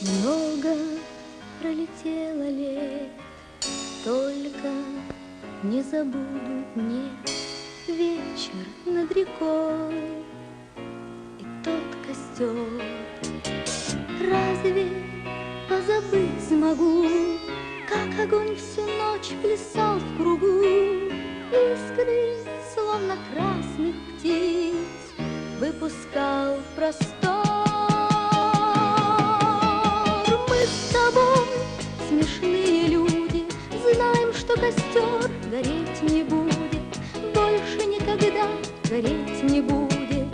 Много пролетело лет, только не забуду мне вечер над рекой и тот костер. Разве позабыть смогу, как огонь всю ночь плясал в кругу? Искры, словно красных птиц, выпускал в простор. Мы с тобой, смешные люди, знаем, что костер гореть не будет, больше никогда гореть не будет.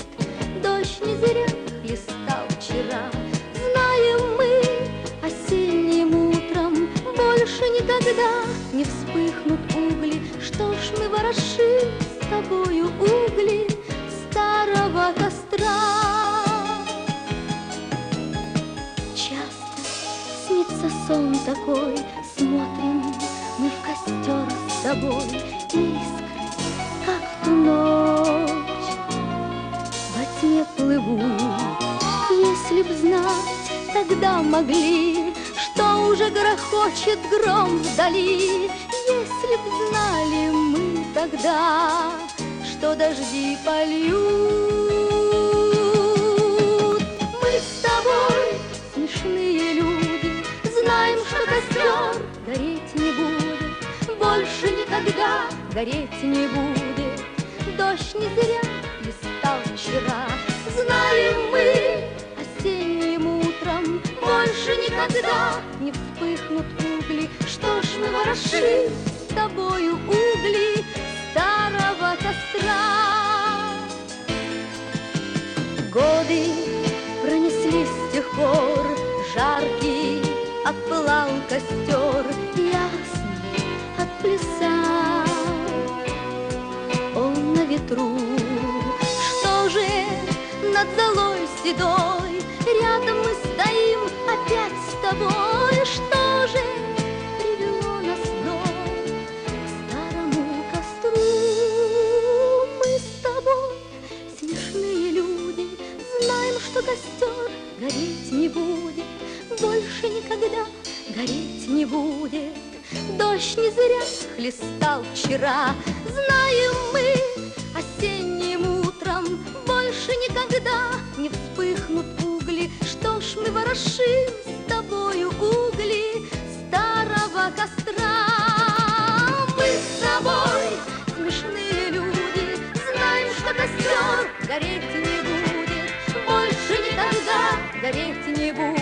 Дождь не зря хлестал вчера, знаем мы, осенним утром больше никогда не вспыхнут угли. Что ж мы ворошим с тобою угли старого костра? Часто снится сон такой, смотрим мы в костер с тобой, искры, как в ту ночь, во тьме плывут. Если б знать, тогда могли, что уже грохочет гром вдали. Если б знали мы тогда, что дожди польют. Мы с тобой, смешные люди, знаем, что костер гореть не будет, больше никогда гореть не будет. Дождь не зря листал вчера, знаем мы, осенним утром больше никогда не вспыхнут угли. Что ж мы ворошим с тобою угли старого костра? Годы пронеслись с тех пор, жаркий отпылал костер, ясный отплясал он на ветру. Что же над золой седой рядом мы стоим опять с тобой? Что же привело нас вновь к старому костру? Мы с тобой, смешные люди, знаем, что костер гореть не будет, больше никогда гореть не будет. Дождь не зря хлестал вчера, знаем мы, осенним утром больше никогда не вспыхнут угли. Что ж мы ворошим с тобою угли старого костра? Мы с тобой, смешные люди, знаем, что костер гореть не будет, больше никогда гореть не будет.